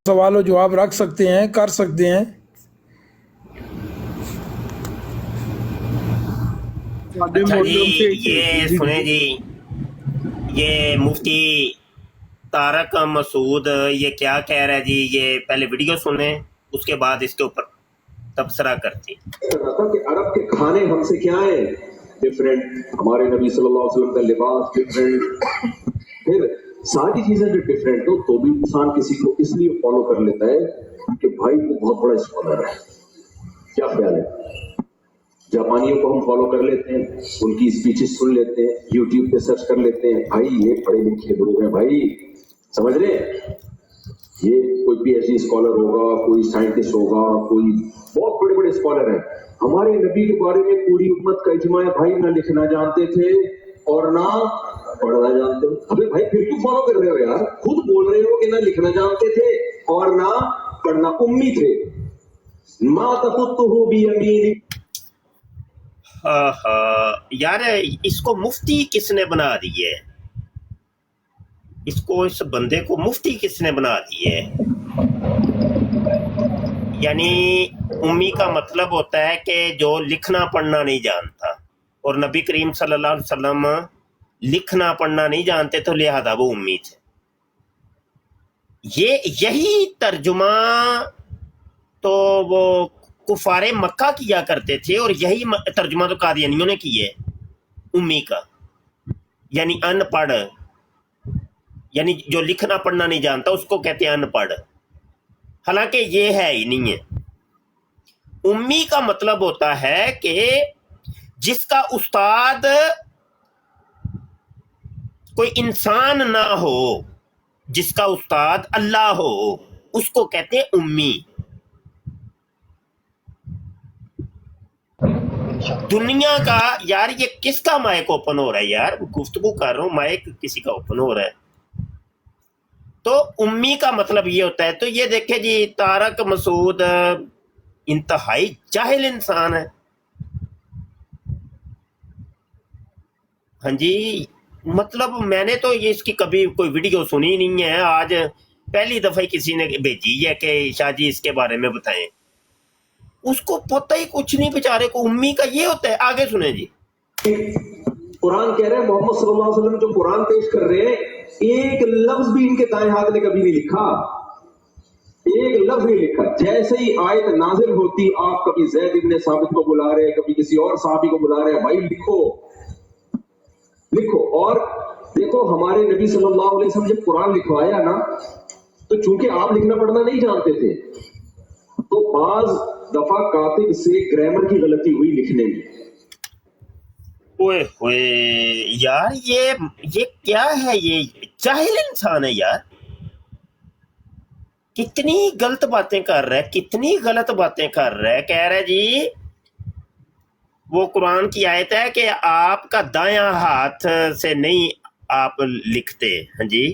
سوال و جواب رکھ سکتے ہیں، کر سکتے ہیں۔ اچھا جی، یہ سنیں جی، یہ مفتی طارق مسعود یہ کیا کہہ رہا ہے جی، یہ پہلے ویڈیو سنیں اس کے بعد اس کے اوپر تبصرہ کرتے ہیں۔ کہ عرب کے کھانے ہم سے کیا ہیں ڈفرینٹ، ہمارے نبی صلی اللہ علیہ وسلم کا لباس ڈفرینٹ، پھر ساری چیزیں جو ڈفرینٹ ہو تو بھی انسان کسی کو اس لیے فالو کر لیتا ہے کہ بھائی وہ بہت بڑا اسکالر ہے۔ کیا خیال ہے؟ جاپانیوں کو ہم فالو کر لیتے ہیں، ان کی اسپیچز سن لیتے ہیں، یوٹیوب پہ سرچ کر لیتے ہیں، بھائی یہ پڑھے لکھے لوگ ہیں، بھائی سمجھ رہے ہیں، یہ کوئی پی ایچ ڈی اسکالر ہوگا، کوئی سائنٹسٹ ہوگا، کوئی بہت بڑے بڑے اسکالر ہیں۔ ہمارے نبی کے بارے میں پوری امت کا اجماع ہے بھائی نہ لکھنا جانتے تھے اور نہ پڑھنا جانتے تھے۔ ابھی بھائی پھر کیوں فالو کر رہے ہو یار؟ خود بول رہے ہو کہ نہ لکھنا جانتے تھے اور نہ پڑھنا، امی تھے۔ ما تخطہ بیمینک، یار اس کو مفتی کس نے بنا دی ہے؟ اس بندے کو مفتی کس نے بنا دی ہے؟ یعنی امی کا مطلب ہوتا ہے کہ جو لکھنا پڑھنا نہیں جانتا، اور نبی کریم صلی اللہ علیہ وسلم لکھنا پڑھنا نہیں جانتے تو لہذا وہ امی تھے۔ یہی ترجمہ تو وہ کفار مکہ کیا کرتے تھے، اور یہی ترجمہ تو قادیانیوں نے کی ہے امی کا، یعنی ان پڑھ، یعنی جو لکھنا پڑھنا نہیں جانتا اس کو کہتے ہیں ان پڑھ، حالانکہ یہ ہے ہی نہیں ہے۔ امی کا مطلب ہوتا ہے کہ جس کا استاد کوئی انسان نہ ہو، جس کا استاد اللہ ہو، اس کو کہتے ہیں امی۔ دنیا کا یار یہ کس کا مائک اوپن ہو رہا ہے یار؟ گفتگو کر رہا ہوں، مائک کسی کا اوپن ہو رہا ہے۔ تو امی کا مطلب یہ ہوتا ہے۔ تو یہ دیکھیں جی، طارق مسعود انتہائی جاہل انسان ہے۔ ہاں جی، مطلب میں نے تو اس کی کبھی کوئی ویڈیو سنی نہیں ہے، آج پہلی دفعہ کسی نے بھیجی ہے کہ شاہ جی اس کے بارے میں بتائیں۔ اس کو پتہ ہی کچھ نہیں، بیچارے کو امی کا یہ ہوتا ہے۔ آگے سنیں جی۔ قرآن کہہ رہے ہیں محمد صلی اللہ علیہ وسلم جو قرآن پیش کر رہے ہیں ایک لفظ بھی ان کے دائیں ہاتھ نے کبھی نہیں لکھا، ایک لفظ نہیں لکھا۔ جیسے ہی آیت نازل ہوتی آپ کبھی زید ابن ثابت کو بلا رہے ہیں، کبھی کسی اور صحابی کو بلا رہے ہیں، بھائی لکھو لکھو۔ اور دیکھو ہمارے نبی صلی اللہ علیہ وسلم جب قرآن لکھوایا نا تو چونکہ آپ لکھنا پڑھنا نہیں جانتے تھے تو بعض دفعہ کاتب سے گرامر کی غلطی ہوئی لکھنے میں۔ اوئے ہوئے یار، یہ کیا ہے؟ یہ جاہل انسان ہے یار، کتنی غلط باتیں کر رہا ہے، کتنی غلط باتیں کر رہا ہے۔ کہہ رہا ہے جی وہ قرآن کی آیت ہے کہ آپ کا دایاں ہاتھ سے نہیں آپ لکھتے۔ ہاں جی،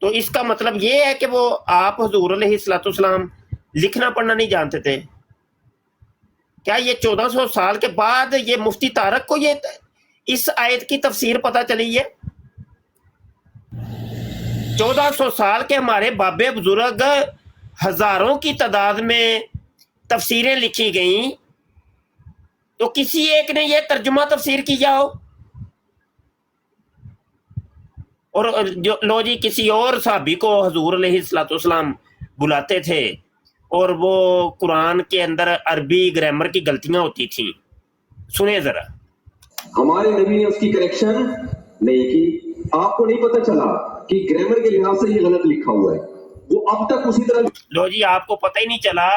تو اس کا مطلب یہ ہے کہ وہ آپ حضور علیہ الصلوۃ والسلام لکھنا پڑھنا نہیں جانتے تھے؟ کیا یہ 1400 سال کے بعد یہ مفتی طارق کو یہ اس آیت کی تفسیر پتہ چلی ہے؟ 1400 سال کے ہمارے بابے بزرگ ہزاروں کی تعداد میں تفسیریں لکھی گئیں، تو کسی ایک نے یہ ترجمہ تفسیر کیا ہو؟ اور جو لو جی کسی اور صحابی کو حضور علیہ الصلوۃ والسلام بلاتے تھے اور وہ قرآن کے اندر عربی گرامر کی غلطیاں ہوتی تھیں، سنیں ذرا۔ ہمارے نبی نے اس کی کریکشن نہیں کی، آپ کو نہیں پتہ چلا کہ گرامر کے لحاظ سے یہ غلط لکھا ہوا ہے، وہ اب تک اسی طرح۔ لو جی آپ کو پتہ ہی نہیں چلا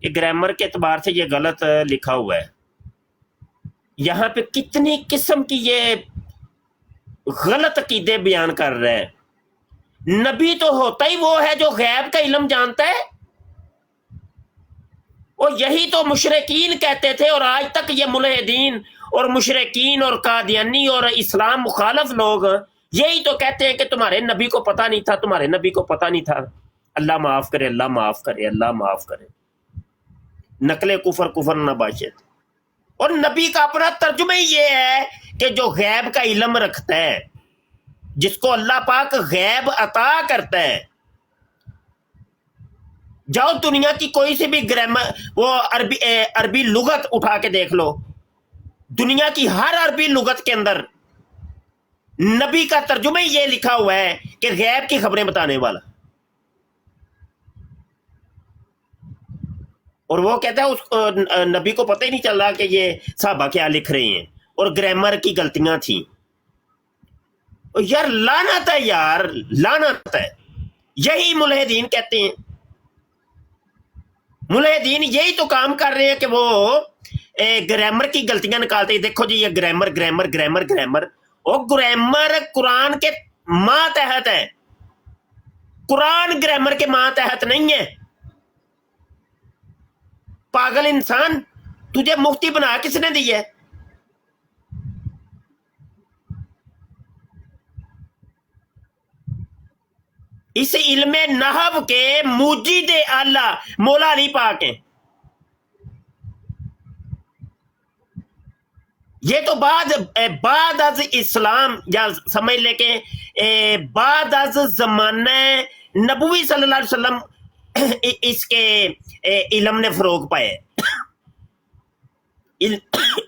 کہ گرامر کے اعتبار سے یہ غلط لکھا ہوا ہے؟ یہاں پہ کتنی قسم کی یہ غلط عقیدے بیان کر رہے ہیں۔ نبی تو ہوتا ہی وہ ہے جو غیب کا علم جانتا ہے، اور یہی تو مشرکین کہتے تھے، اور آج تک یہ ملحدین اور مشرکین اور قادیانی اور اسلام مخالف لوگ یہی تو کہتے ہیں کہ تمہارے نبی کو پتہ نہیں تھا، تمہارے نبی کو پتہ نہیں تھا۔ اللہ معاف کرے، اللہ معاف کرے، اللہ معاف کرے۔ نقل کفر کفر نہ باشد۔ اور نبی کا اپنا ترجمہ ہی یہ ہے کہ جو غیب کا علم رکھتا ہے، جس کو اللہ پاک غیب عطا کرتا ہے. جاؤ دنیا کی کوئی سی بھی گرامر وہ عربی لغت اٹھا کے دیکھ لو, دنیا کی ہر عربی لغت کے اندر نبی کا ترجمہ یہ لکھا ہوا ہے کہ غیب کی خبریں بتانے والا. اور وہ کہتا ہے اس نبی کو پتہ ہی نہیں چل رہا کہ یہ صحابہ کیا لکھ رہے ہیں, اور گرامر کی غلطیاں تھیں. یار لعنت ہے, یار لعنت ہے. یہی ملحدین کہتے ہیں. ملحدین یہی تو کام کر رہے ہیں کہ وہ گرامر کی غلطیاں نکالتے ہیں. دیکھو جی یہ گرامر گرامر گرامر گرامر, اور گرامر قرآن کے ماتحت ہے, قرآن گرامر کے ماتحت نہیں ہے. پاگل انسان, تجھے مفتی بنا کس نے دی ہے؟ اس علم نحو کے موجد اعلیٰ مولا علی پاک ہیں. یہ تو بعد از اسلام, یا سمجھ لے کہ بعد از زمانہ نبوی صلی اللہ علیہ وسلم اس کے علم نے فروغ پائے.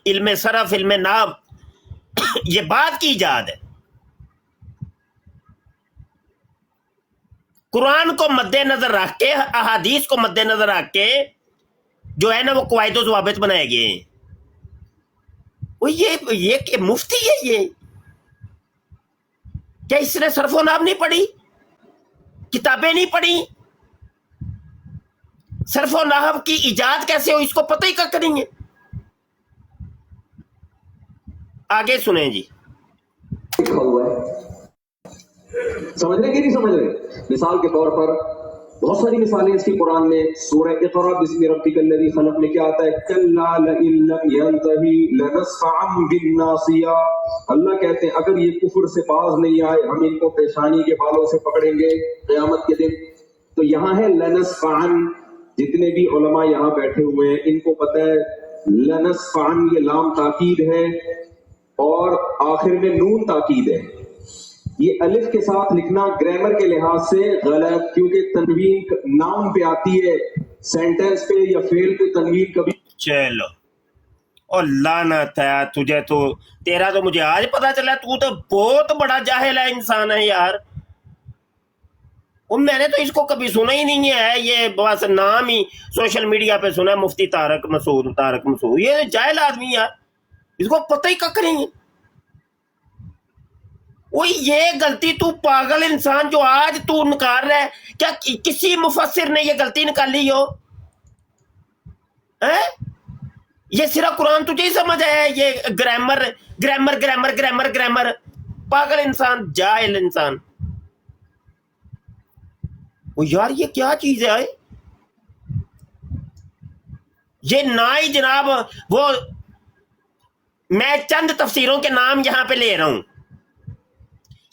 علم صرف, علم نحو, یہ بات کی ایجاد ہے. قرآن کو مد نظر رکھ کے, احادیث کو مد نظر رکھ کے جو ہے نا وہ قواعد و ضوابط بنائے گئے ہیں. وہ یہ کہ مفتی ہے یہ, کیا اس نے صرف و نحو نہیں پڑھی, کتابیں نہیں پڑھی؟ صرف و نحو کی ایجاد کیسے ہو اس کو پتہ ہی کیا کریں گے. آگے سنیں جی. لکھا ہوا ہے, سمجھ رہے کہ نہیں سمجھ رہے؟ مثال کے طور پر بہت ساری مثالیں اس کی قرآن میں. سورہ اقرا بسم ربک الذی خلق میں کیا آتا ہے؟ کلا لئن لم ینتہی لنسفعا بالناصیہ. اللہ کہتے ہیں اگر یہ کفر سے باز نہیں آئے ہم ان کو پیشانی کے بالوں سے پکڑیں گے قیامت کے دن. تو یہاں ہے لنسفعا, جتنے بھی علماء یہاں بیٹھے ہوئے ہیں ان کو پتہ ہے لنسفعا یہ لام تاکید ہے اور آخر میں نون تاکید ہے. یہ الف کے ساتھ لکھنا گرامر کے لحاظ سے غلط, کیونکہ تنوین ناؤن پہ آتی ہے, سینٹنس پہ یا فعل پہ تنوین کبھی. چلو, اور لعنت ہے تجھے, تو تیرا تو مجھے آج پتا چلا, تو بہت بڑا جاہل ہے انسان ہے یار. میں نے تو اس کو کبھی سنا ہی نہیں ہے, یہ بس نام ہی سوشل میڈیا پہ سنا ہے, مفتی طارق مسعود, طارق مسعود. یہ جاہل آدمی یار, اس کو پتہ ہی کیا کریں گے. وہ یہ غلطی تو پاگل انسان جو آج تو نکال رہا ہے, کیا کسی مفسر نے یہ غلطی نکالی ہو؟ یہ صرف قرآن تجھے ہی سمجھ آیا ہے, یہ grammar grammar grammar grammar grammar. پاگل انسان, جاہل انسان. وہ یار یہ کیا چیز ہے؟ یہ نہ ہی جناب, وہ میں چند تفسیروں کے نام یہاں پہ لے رہا ہوں,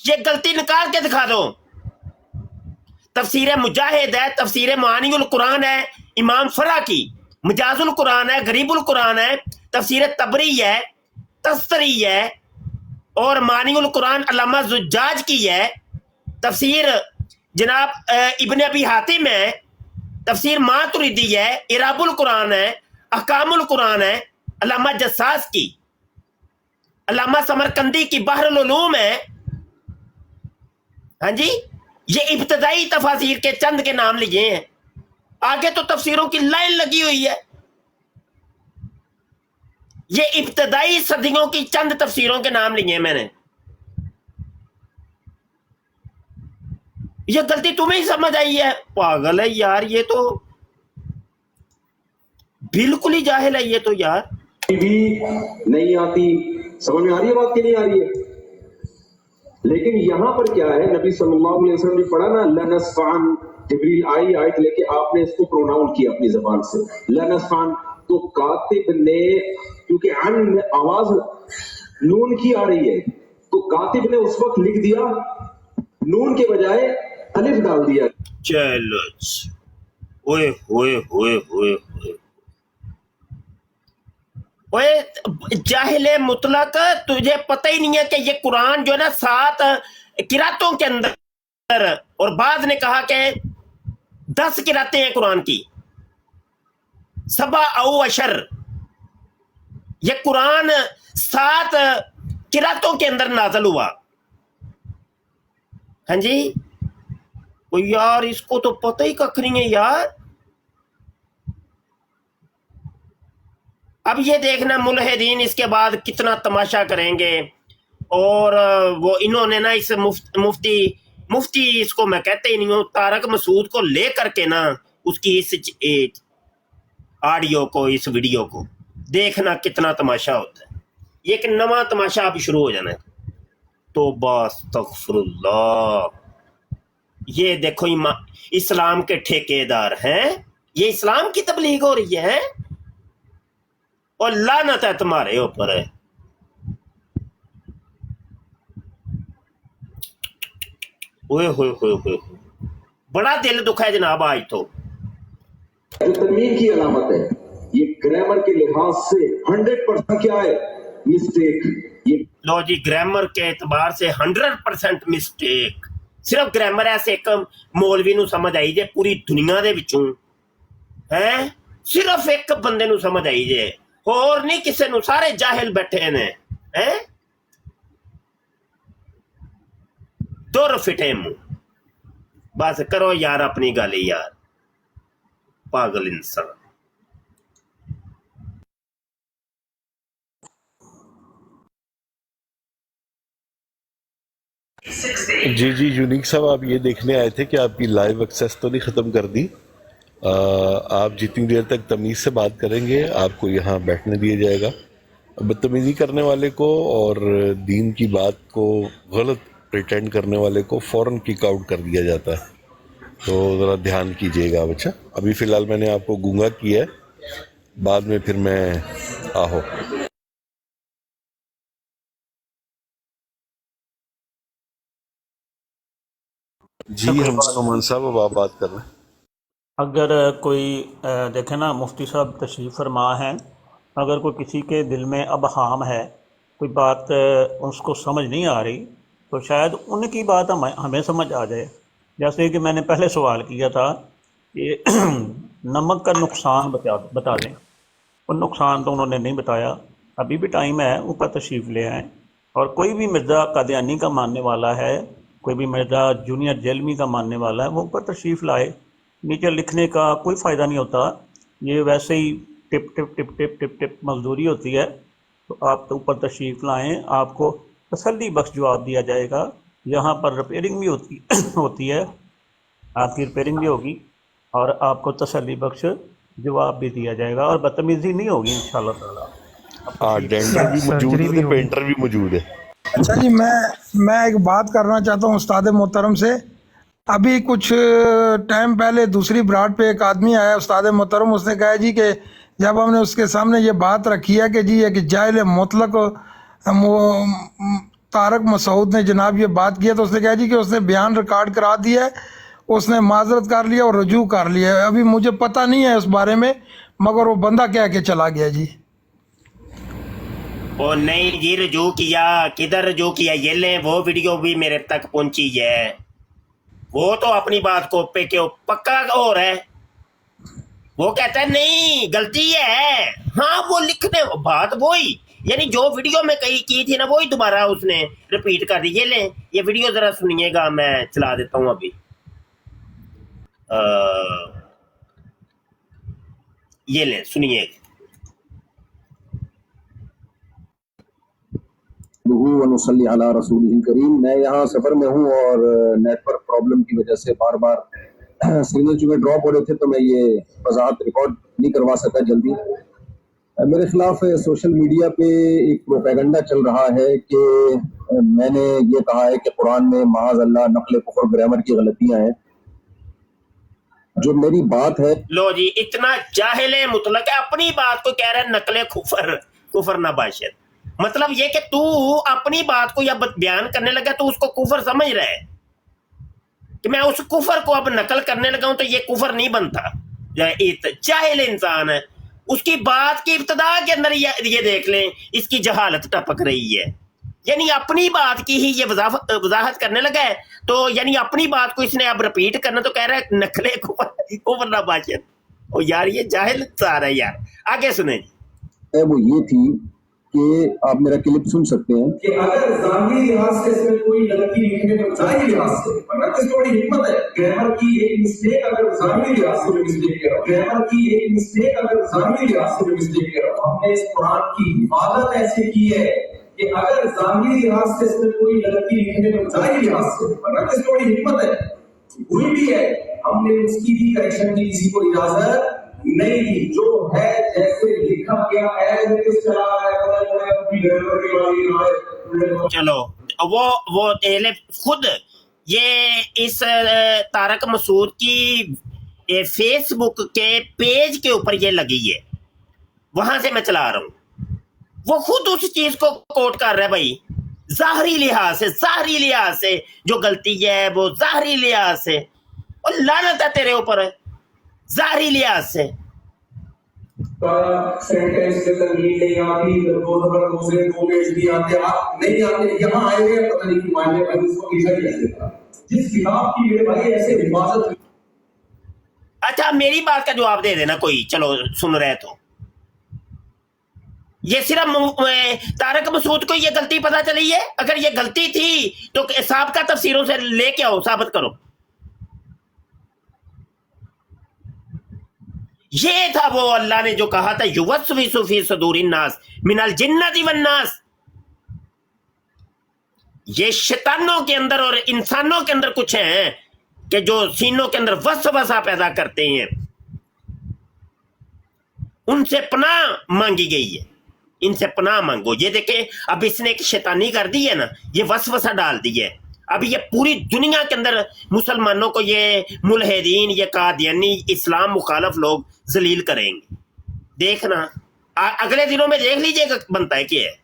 یہ غلطی نکال کے دکھا دو. تفسیر مجاہد ہے, تفسیر معانی القرآن ہے امام فرا کی, مجاز القرآن ہے, غریب القرآن ہے, تفسیر تبری ہے, تستری ہے, اور معانی القرآن علامہ زجاج کی ہے, تفسیر جناب ابن ابی حاتم ہے, تفسیر ماتریدی ہے, اعراب القرآن ہے, احکام القرآن ہے علامہ جساس کی, علامہ سمرقندی کی بحر العلوم ہے. ہاں جی, یہ ابتدائی تفاسیر کے چند کے نام لیے ہیں, آگے تو تفسیروں کی لائن لگی ہوئی ہے. یہ ابتدائی صدیوں کی چند تفسیروں کے نام لیے ہیں میں نے. یہ غلطی تمہیں ہی سمجھ آئی ہے؟ پاگل ہے یار, یہ تو بالکل ہی جاہل ہے یہ تو یار. بھی نہیں آتی, سمجھ میں آ رہی ہے بات کہ نہیں آ رہی ہے؟ لیکن یہاں پر کیا ہے, نبی صلی اللہ علیہ وسلم نے پڑھا نا لنسفعن, جبریل آئی آیت لے کے آپ نے اس کو پروناؤن کیا اپنی زبان سے لنسفعن. تو کاتب نے, کیونکہ عن میں آواز نون کی آ رہی ہے, تو کاتب نے اس وقت لکھ دیا نون کے بجائے الف ڈال دیا. چلو اوئے ہوئے ہوئے ہوئے ہوئے, جاہل مطلق, تجھے پتہ ہی نہیں ہے کہ یہ قرآن جو ہے نا 7 قراتوں کے اندر، اور بعض نے کہا کہ 10 قراتیں ہیں قرآن کی، 7 او عشر، یہ قرآن 7 قراتوں کے اندر نازل ہوا. ہاں جی، یار اس کو تو پتہ ہی ککھ نہیں ہے یار. اب یہ دیکھنا ملحدین اس کے بعد کتنا تماشا کریں گے. اور وہ انہوں نے نا اس مفتی اس کو میں کہتے ہی نہیں ہوں، طارق مسعود کو لے کر کے نا اس کی اس آڈیو کو، اس ویڈیو کو دیکھنا کتنا تماشا ہوتا ہے. یہ ایک نواں تماشا اب شروع ہو جانا ہے. تو استغفر اللہ. یہ دیکھو اسلام کے ٹھیکیدار ہیں، یہ اسلام کی تبلیغ ہو رہی ہے اور لعنت ہے تمہارے اوپر ہے. اوئے ہوئے ہوئے ہوئے، بڑا دل دکھا ہے جناب آج تو. جو تنوین کی علامت ہے، یہ گرامر کے لحاظ سے 100% کیا ہے؟ مسٹیک. یہ لو جی، گرامر کے اعتبار سے 100% مسٹیک. صرف گرامر ایسے ایک مولوی نو سمجھ آئی جے پوری دنیا دے وچوں ہیں، صرف ایک بندے نو سمجھ آئی جے، اور نہیں کسے نو، سارے جاہل بیٹھے نے ہیں. دور فٹے منہ. بس کرو یار اپنی گل یار، پاگل انسان. جی یونیک صاحب، آپ یہ دیکھنے آئے تھے کہ آپ کی لائیو ایکسیس تو نہیں ختم کر دی؟ آپ جتنی دیر تک تمیز سے بات کریں گے آپ کو یہاں بیٹھنے دیا جائے گا. بدتمیزی کرنے والے کو اور دین کی بات کو غلط پریٹینڈ کرنے والے کو فوراً کک آؤٹ کر دیا جاتا ہے. تو ذرا دھیان کیجیے گا بچہ. ابھی فی الحال میں نے آپ کو گونگا کیا ہے، بعد میں پھر میں آہو. جی نعمان صاحب، اب آپ بات کر رہے ہیں. اگر کوئی دیکھیں نا، مفتی صاحب تشریف فرما ہیں، اگر کوئی کسی کے دل میں ابہام ہے، کوئی بات اس کو سمجھ نہیں آ رہی، تو شاید ان کی بات ہمیں سمجھ آ جائے. جیسے کہ میں نے پہلے سوال کیا تھا کہ نمک کا نقصان بتا دیں، اور نقصان تو انہوں نے نہیں بتایا. ابھی بھی ٹائم ہے، اوپر تشریف لے آئیں. اور کوئی بھی مرزا قادیانی کا ماننے والا ہے، کوئی بھی مرزا جونیئر جیلمی کا ماننے والا ہے، وہ اوپر تشریف لائے. نیچے لکھنے کا کوئی فائدہ نہیں ہوتا، یہ ویسے ہی ٹپ ٹپ ٹپ ٹپ ٹپ ٹپ مزدوری ہوتی ہے. تو آپ اوپر تشریف لائیں، آپ کو تسلی بخش جواب دیا جائے گا. یہاں پر ریپیئرنگ بھی ہوتی ہے، آپ کی ریپیئرنگ بھی ہوگی اور آپ کو تسلی بخش جواب بھی دیا جائے گا، اور بدتمیزی نہیں ہوگی انشاءاللہ تعالیٰ. ڈینٹر بھی موجود ہے، پینٹر بھی موجود ہے. اچھا جی، میں ایک بات کرنا چاہتا ہوں استاد محترم سے. ابھی کچھ ٹائم پہلے دوسری براڈ پہ ایک آدمی آیا استاد محترم، اس نے کہا جی کہ جب ہم نے اس کے سامنے یہ بات رکھی ہے کہ جی ایک جاہل مطلق طارق مسعود نے جناب یہ بات کیا، تو اس نے کہا جی کہ اس نے بیان ریکارڈ کرا دیا ہے، اس نے معذرت کر لیا اور رجوع کر لیا ہے. ابھی مجھے پتہ نہیں ہے اس بارے میں، مگر وہ بندہ کہہ کے چلا گیا جی. او نہیں جی، رجوع کیا کدھر رجوع کیا؟ یہ لیں وہ ویڈیو بھی میرے تک پہنچی ہے. وہ تو اپنی بات کو پہ کے پکا ہو رہا ہے، وہ کہتا ہے نہیں غلطی ہے. ہاں وہ لکھنے بات وہی، یعنی جو ویڈیو میں کی تھی نا وہی دوبارہ اس نے ریپیٹ کر دی. یہ لیں یہ ویڈیو ذرا سنیے گا، میں چلا دیتا ہوں ابھی. یہ لیں سنیے. ونصلی علی رسولہ الکریم. میں یہاں سفر میں ہوں اور نیٹ ورک پرابلم کی وجہ سے بار بار سگنل چونکہ ڈراپ ہو رہے تھے تو میں یہ وضاحت ریکارڈ نہیں کروا سکا جلدی. میرے خلاف سوشل میڈیا پہ ایک پروپیگنڈا چل رہا ہے کہ میں نے یہ کہا ہے کہ قرآن میں معاذ اللہ نقل کفر گرامر کی غلطیاں ہیں. جو میری بات ہے، لو جی، اتنا جاہل مطلق ہے، اپنی بات کو کہہ رہا ہے نقل کفر نباشر. مطلب یہ کہ تو اپنی بات کو یا بیان کرنے لگا تو اس کو کفر سمجھ رہا ہے کہ میں اس کفر کو اب نقل کرنے لگا ہوں تو یہ کفر نہیں بنتا. جاہل انسان ہے. اس کی بات کی ابتدا کے اندر یہ دیکھ لیں اس کی جہالت ٹپک رہی ہے. یعنی اپنی بات کی ہی یہ وضاحت کرنے لگا ہے. تو یعنی اپنی بات کو اس نے اب رپیٹ کرنا، تو کہہ رہا ہے نقلے کو ورنہ باشد. او یار یہ جاہل سا رہا ہے یار. آگے سنیں جی. وہ یہ تھی کہ آپ میرا کلپ سن سکتے ہیں کہ اگر ظاہری لحاظ سے اس میں کوئی غلطی لکھنے میں ظاہری لحاظ سے، ورنہ اس میں بڑی حکمت ہے. گرامر کی ایک مسٹیک اگر ظاہری لحاظ سے مسٹیک کرو، گرامر کی ایک مسٹیک اگر ظاہری لحاظ سے مسٹیک کرو، ہم نے اس قرآن کی حفاظت ایسے کی ہے کہ اگر ظاہری لحاظ سے اس میں کوئی غلطی لکھنے میں ظاہری لحاظ سے، ورنہ اس میں بڑی حکمت ہے، ہوئی بھی ہے، ہم نے اس کی بھی کریکشن کی کسی کو اجازت نہیں دی. جو ہے جیسے لکھا گیا ایز اٹ از چلا رہا ہے، چلو وہ خود یہ اس طارق مسعود کی فیس بک کے پیج کے اوپر یہ لگی ہے، وہاں سے میں چلا رہا ہوں. وہ خود اس چیز کو کوٹ کر رہا ہے بھائی، ظاہری لحاظ سے جو غلطی ہے وہ ظاہری لحاظ سے. اور لعنت ہے تیرے اوپر ہے ظاہری لحاظ سے. سینٹینس کے تنوین نہیں آتی، دو زبر دو سے دو پیش نہیں آتے، آپ نہیں آتے. یہاں آئے ہوئے پتہ نہیں کیوں آئے ہوئے، اس کو کیسا کیسے تھا جس کتاب کی میرے بھائی ایسے حفاظت. اچھا میری بات کا جواب دے دینا کوئی، چلو سن رہے تو. یہ صرف طارق مسعود کو یہ غلطی پتہ چلی ہے؟ اگر یہ غلطی تھی تو سابقہ تفسیروں سے لے کے آؤ، ثابت کرو. یہ تھا وہ اللہ نے جو کہا تھا یوسوس فی صدور الناس من الجنۃ والناس. یہ شیطانوں کے اندر اور انسانوں کے اندر کچھ ہیں کہ جو سینوں کے اندر وسوسہ پیدا کرتے ہیں، ان سے پناہ مانگی گئی ہے، ان سے پناہ مانگو. یہ دیکھیں اب اس نے ایک شیطانی کر دی ہے نا، یہ وسوسہ ڈال دی ہے. اب یہ پوری دنیا کے اندر مسلمانوں کو یہ ملحدین، یہ قادیانی، اسلام مخالف لوگ ذلیل کریں گے. دیکھنا اگلے دنوں میں دیکھ لیجئے گا بنتا ہے کیا ہے.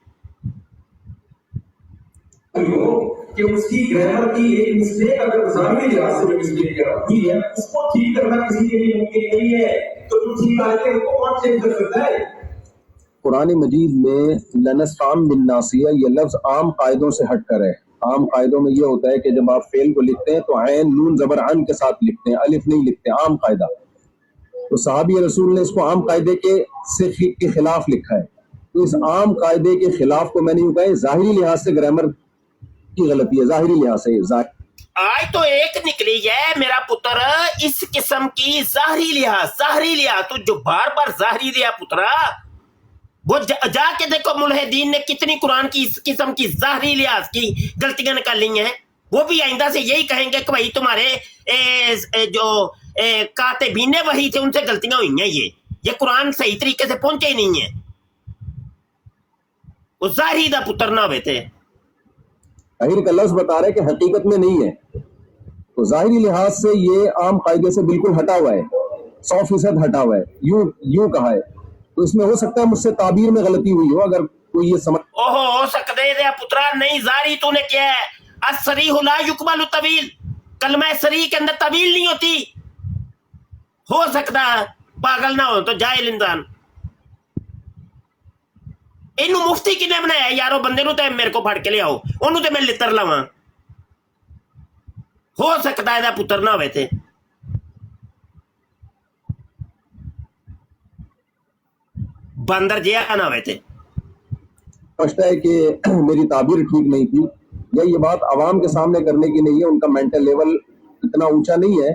کہ اس کی گرامر کی ایک مسٹیک اگر ظاہری لحاظ سے مسٹیک ہوئی ہے، اس کو ٹھیک کرنا کسی کے لیے ممکن نہیں ہے. تو جو ٹھیک آئے ان کو کون چینج کر سکتا ہے؟ قرآن مجید میں لنسفام بالناصیہ یہ لفظ عام قاعدوں سے ہٹ کر ہے. عام قاعدوں میں یہ ہوتا ہے کہ جب آپ فعل کو لکھتے ہیں تو عین نون زبر عن کے ساتھ لکھتے ہیں، الف نہیں لکھتے، عام قاعدہ. تو صحابی رسول نے اس کو عام قاعدے کے خلاف لکھا ہے. تو اس عام قاعدے کے خلاف کو میں نہیں کہا، ظاہری لحاظ سے گرامر کی غلطی ہے، ظاہری لحاظ سے. آج تو ایک نکلی ہے میرا پتر اس قسم کی ظاہری لحاظ. تو جو بار بار ظاہری لیا پترا، وہ جا کے دیکھو ملحدین نے کتنی قرآن کی اس قسم کی ظاہری لحاظ کی غلطیاں نکالی ہیں. وہ بھی آئندہ سے یہی کہیں گے کہ بھائی تمہارے جو کاتبین وحی تھے ان سے غلطیاں ہوئی ہیں. یہ قرآن صحیح طریقے سے پہنچے ہی نہیں ہیں. وہ ظاہری دا پتر نہ ہوئے تھے. کا لفظ بتا رہے کہ حقیقت میں نہیں ہے. تو ظاہری لحاظ سے یہ عام قاعدے سے بالکل ہٹا ہوا ہے، 100% ہٹا ہوا ہے. یوں کہا ہے. تو اس میں ہو سکتا ہے مجھ سے تعبیر میں غلطی ہوئی ہو، اگر کوئی یہ سمجھ ہو سکتے ہے پترا. نہیں ظاہری تو نے کیا ہے، الصریح لا یقبل الطویل، کلمہ صریح کے اندر طویل نہیں ہوتی. ہو سکتا ہے پاگل نہ ہو تو جاہل انسان. اینو مفتی کنے بنایا یارو بندے نو تے میرے کو پھڑ کے لے آؤ، اونوں تے میں لتر لواں. ہو سکتا ہے پتر نہ ہوئے تھے. بندر جہا نہ ہوئے تھے. سمجھتا ہے کہ میری تعبیر ٹھیک نہیں تھی، یا یہ بات عوام کے سامنے کرنے کی نہیں ہے، ان کا مینٹل لیول اتنا اونچا نہیں ہے.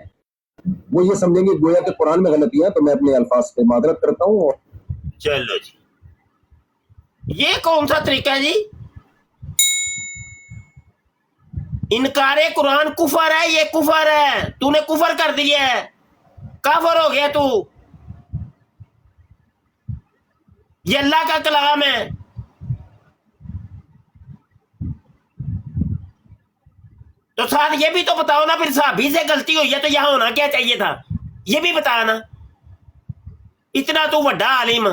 وہ یہ سمجھیں گے گویا کہ قرآن میں غلطی ہے. تو میں اپنے الفاظ پہ معذرت کرتا ہوں. چلو جی، یہ کون سا طریقہ ہے جی؟ انکار قرآن کفر ہے، یہ کفر ہے. تو نے کفر کر دیا ہے، کافر ہو گیا تو. یہ اللہ کا کلام ہے. تو ساتھ یہ بھی تو بتاؤ نا، پھر صحابی سے غلطی ہوئی ہے تو یہاں ہونا کیا چاہیے تھا، یہ بھی بتا نا. اتنا تو بڑا عالم.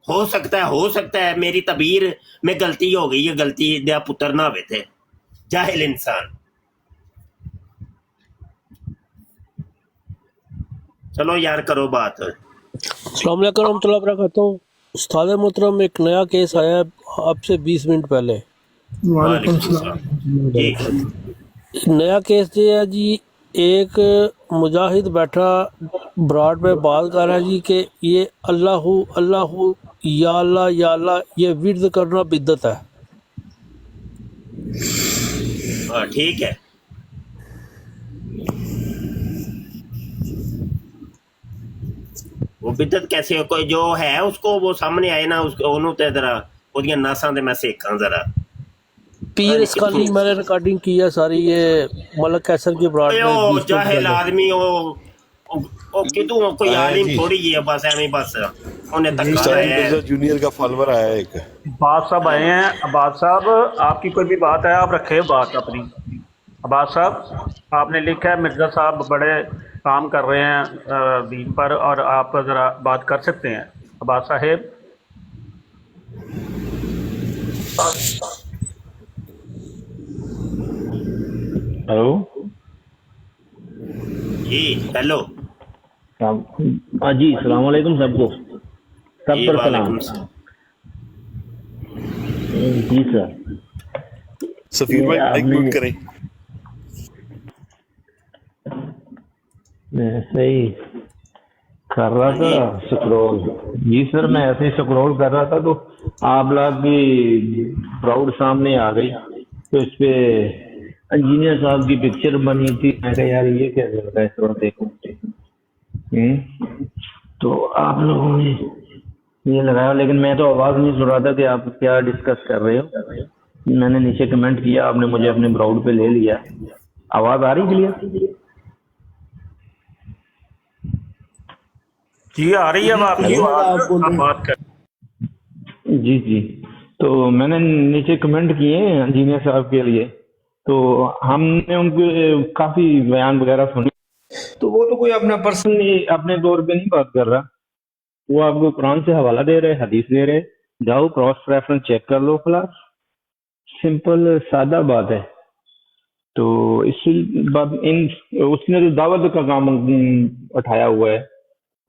ہو سکتا ہے میری تعبیر میں غلطی ہو گئی ہے، غلطی دیا پتر نہ ہوئے تھے. جاہل انسان. چلو یار کرو بات. السلام علیکم ورحمۃ اللہ وبرکاتہ. استاد محترم ایک نیا کیس آیا ہے اب سے 20 منٹ پہلے. وعلیکم وعلیکم السلام. السلام جی. نیا کیس یہ ہے جی، ایک مجاہد بیٹھا براڈ پہ بات کر رہا ہے جی کہ یہ اللہ اللہ یا اللہ یہ ورد کرنا بدعت ہے. ہاں ٹھیک ہے. وہ بدت کیسے کوئی جو ہے اس کو وہ سامنے آئے نا، اس کو انہوں تے ذرا اودیاں ناساں دے میں سیکھاں ذرا. پیر اسکالی میں نے ریکارڈنگ کی ہے ساری، یہ ملک کیسر کی براڈ اے پہ او 20 منٹ جاہل پہلے. آدمی او کتوں کوئی عالم تھوڑی ہے بس ایویں بس انہیں تکا ساحل ہے. مرزا جونیئر کا فالوور آیا ہے ایک. عباس صاحب آئے ہیں. عباس صاحب آپ کی کوئی بھی بات ہے آپ رکھے بات اپنی. عباس صاحب آپ نے لکھا ہے مرزا صاحب بڑے کام کر رہے ہیں دین پر، اور آپ ذرا بات کر سکتے ہیں. عباس صاحب ہلو. جی ہیلو. ہاں جی السلام علیکم سب کو، سب جی پر وعلیکم سلام. السلام. جی سر. سفیر بھائی مائک میوٹ کریں. میں ایسے ہی کر رہا تھا سکرول. جی سر میں ایسے ہی سکرول کر رہا تھا تو آپ لوگ کی پراؤڈ سامنے آ گئی، تو اس پہ انجینئر صاحب کی پکچر بنی تھی. میں کہا یار یہ کیا کر رہا ہے، تھوڑا دیکھو. تو آپ لوگوں نے یہ لگایا، لیکن میں تو آواز نہیں سن رہا تھا کہ آپ کیا ڈسکس کر رہے ہو. میں نے نیچے کمنٹ کیا، آپ نے مجھے اپنے براؤڈ پہ لے لیا. آواز آ رہی کلیئر؟ جی آ رہی ہے اب آپ کی بات، آپ بات کر. جی جی. تو میں نے نیچے کمنٹ کیے انجینئر صاحب کے لیے، تو ہم نے ان کے کافی بیان وغیرہ سنے. تو وہ تو کوئی اپنا پرسنلی اپنے طور پہ نہیں بات کر رہا، وہ آپ کو قرآن سے حوالہ دے رہے، حدیث دے رہے، جاؤ کراس ریفرنس چیک کر لو، خلاص. سمپل سادہ بات ہے. تو اس اس نے جو دعوت کا کام اٹھایا ہوا ہے،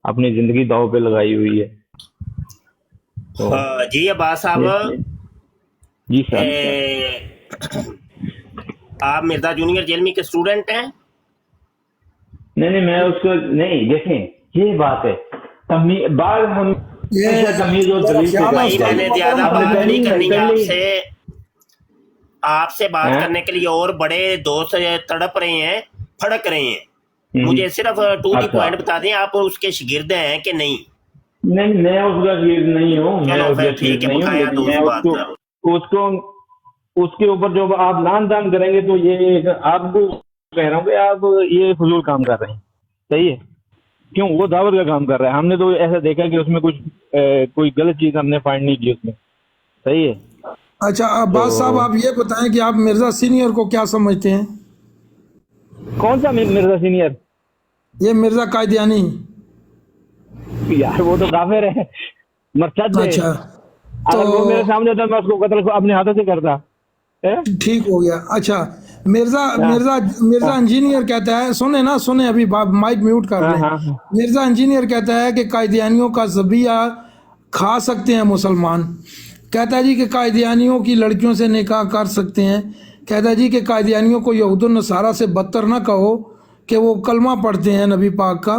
اپنی زندگی داؤ پہ لگائی ہوئی ہے. تو جی عباس صاحب جی سر. آپ مرزا جونیئر جیلمی کے اسٹوڈنٹ ہیں؟ نہیں میں اس کو نہیں، دیکھیں یہ بات ہے بعض ہم تمیز اور دلیل سے بھائی میں نے زیادہ بات نہیں کرنی آپ پہلی سے. آپ سے بات کرنے کے لیے اور بڑے دوست تڑپ رہے ہیں، پھڑک رہے ہیں. مجھے صرف ٹو دی پوائنٹ بتا دیں، آپ اس کے شاگرد ہیں کہ نہیں؟ نہیں میں اس کا شاگرد نہیں ہوں، میں چلو اس کا پھر شاگرد ٹھیک ہے، نہیں ہوں، بقایا لیکن دوست میں بات کرو. اس کے اوپر جو آپ لان تان کریں گے تو یہ آپ کو کہہ رہا ہوں کہ آپ یہ فضول کام کر رہے ہیں. صحیح ہے؟ کیوں؟ وہ دعوت کا کام کر رہا ہے. ہم نے تو ایسا دیکھا کہ اس میں کچھ کوئی غلط چیز ہم نے فائنڈ نہیں کی اس میں. صحیح ہے؟ اچھا عباس صاحب آپ یہ بتائیں کہ آپ مرزا سینئر کو کیا سمجھتے ہیں؟ کون سا مرزا سینئر؟ یہ مرزا قائدیانی. یار وہ تو کافر ہے، مرتد ہے. اچھا تو اگر وہ میرے سامنے ہوتا میں اس کو قتل کو اپنے ہاتھوں سے کرتا. ٹھیک ہو گیا. اچھا مرزا انجینئر کہتا ہے، سنیں ابھی مائک میوٹ کر لیں. مرزا انجینئر کہتا ہے کہ قائدیانیوں کا ذبیحہ کھا سکتے ہیں مسلمان. کہتا ہے جی کہ قائدیانیوں کی لڑکیوں سے نکاح کر سکتے ہیں. کہتا ہے جی کہ قائدیانیوں کو یہود و نصارہ سے بدتر نہ کہو کہ وہ کلمہ پڑھتے ہیں نبی پاک کا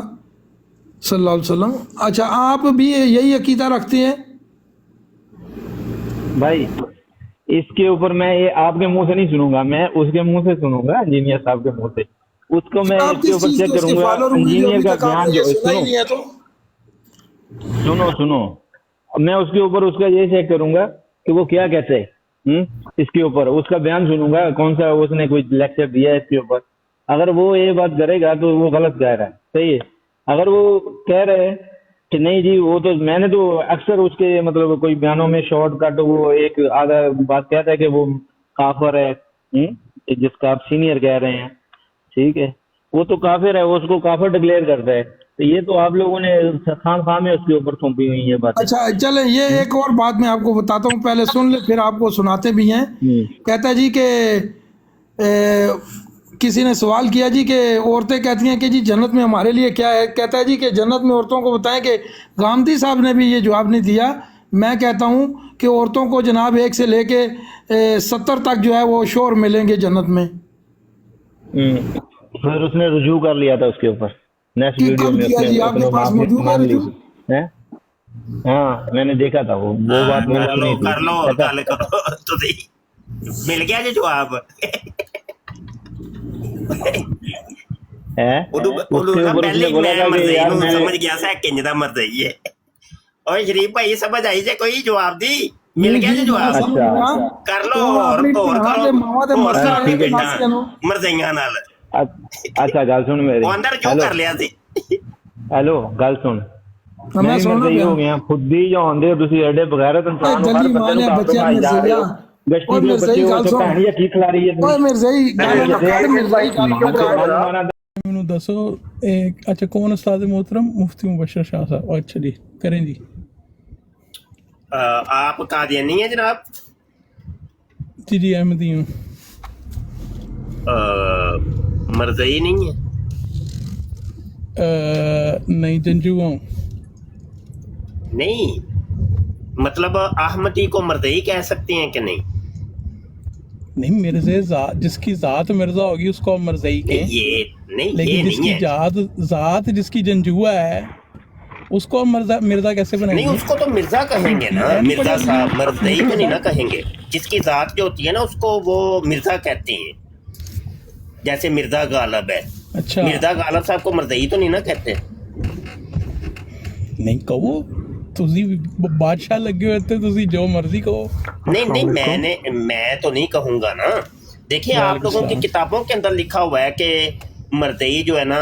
صلی اللہ علیہ وسلم. اچھا آپ بھی یہی عقیدہ رکھتے ہیں؟ بھائی اس کے اوپر میں یہ آپ کے منہ سے نہیں سنوں گا، میں اس کے منہ سے سنوں گا، انجینئر صاحب کے منہ سے. اس کو میں آپ اس کے کس اوپر چیز چیک کے اس کے کروں گا. فالوور ہوں گے جو انجینئر ابھی کا تک آپ بیان نے جو یہ سنا ہی نہیں ہے؟ تو سنو میں اس کے اوپر اس کا یہ چیک کروں گا کہ وہ کیا کہتے ہیں. اس کے اوپر اس کا بیان سنوں گا، کون سا اس نے کوئی لیکچر دیا ہے اس کے اوپر. اگر وہ یہ بات کرے گا تو وہ غلط کہہ رہا ہے. صحیح ہے؟ اگر وہ کہہ رہے کہ نہیں جی وہ تو میں نے تو اکثر اس کے مطلب کوئی بیانوں میں شارٹ کٹ وہ ایک آدھا بات کہتا ہے کہ وہ کافر ہے، جس کا آپ سینئر کہہ رہے ہیں. ٹھیک ہے؟ وہ تو کافر ہے، وہ اس کو کافر ڈکلیئر کرتا ہے. تو یہ تو آپ لوگوں نے خام میں اس کے اوپر تھوپی ہوئی ہے بات. اچھا چلیں یہ ایک اور بات میں آپ کو بتاتا ہوں، پہلے سن لیں پھر آپ کو سناتے بھی ہیں. کہتا ہے جی کہ کسی نے سوال کیا جی کہ عورتیں کہتی ہیں کہ جی جنت میں ہمارے لیے کیا ہے. کہتا ہے جی کہ جنت میں عورتوں کو بتائیں کہ گاندھی صاحب نے بھی یہ جواب نہیں دیا میں کہتا ہوں کہ عورتوں کو جناب 1 سے لے کے 70 تک جو ہے وہ شور ملیں گے جنت میں. پھر اس نے رجوع کر لیا تھا اس کے اوپر نیکسٹ کہ ویڈیو کب میں کیا جی؟ آپ کے پاس موجود ہے مان لی رجوع؟ ہیں؟ ہاں میں نے دیکھا تھا وہ بات میں نے سنی تھی. کر لو گل کرو تسی مل گیا جی جواب ہے اُدو اس کے اوپر اس پہلے نے بولا میں تھا کہ مرزئی یار نوں میں سمجھ گیا سا کنج دا مرزئی ہے. اور شریف بھائی سمجھ آئی جے کوئی جواب دی مل گیا جی میں جواب سمجھ گیا. کر لو تو اور اپنی کرو بھیڑاں دے ماواں دے اور مسئلہ کرو ہے ٹھیک کہ ہے جی. مسئلے نوں مرزئیاں نال اچھا گل سن میری. وہ اندر کیوں ہیلو کر لیا سی ہیلو گل سن میں میں سننا مرزئی پیا. ہو گیا خود ہی جو ہوندے تسی ایڈے بغیرت انسان ہو ہر گلی بندے نوں مانے کام بچے بنائی جا رہے مرزیا. ہو گشتی اوے دے بچے مرزئی ہو گل تو سن. کہانی کی کھلاری ہے اوے مرزئی گل نہ کٹ مرزئی گل نہ کٹ. مینوں دسو اچھا کون استاد محترم؟ مفتی مبشر شاہ صاحب. اچھا جی کریں جی. آپ قادیانی ہیں جناب؟ جی احمدی ہوں. مرزئی نہیں ہے؟ نہیں جنجو ہوں. نہیں مطلب احمدی کو مرزئی کہہ سکتے ہیں کہ نہیں؟ نہیں مرزے جس کی ذات مرزا ہوگی اس کو مرزئی نہیں کہیں، یہ نہیں، لیکن یہ جس نہیں کی ہے. ذات جس کی جنجوا ہے اس کو مرزا کیسے بنائیں نہیں گے؟ اس کو تو مرزا کہیں گے نا، مرزا صاحب مرزئی تو نہیں نا کہیں گے. جس کی ذات جو ہوتی ہے نا اس کو وہ مرزا کہتے ہیں. جیسے مرزا غالب ہے، اچھا مرزا غالب صاحب کو مرزئی تو نہیں نا کہتے. نہیں کہو تسی بادشاہ لگے ہوئے تھے، تسی جو مرضی کہو. نہیں میں تو نہیں کہوں گا نا. دیکھیں آپ لوگوں کی کتابوں کے اندر لکھا ہوا ہے کہ مرزئی جو ہے نا،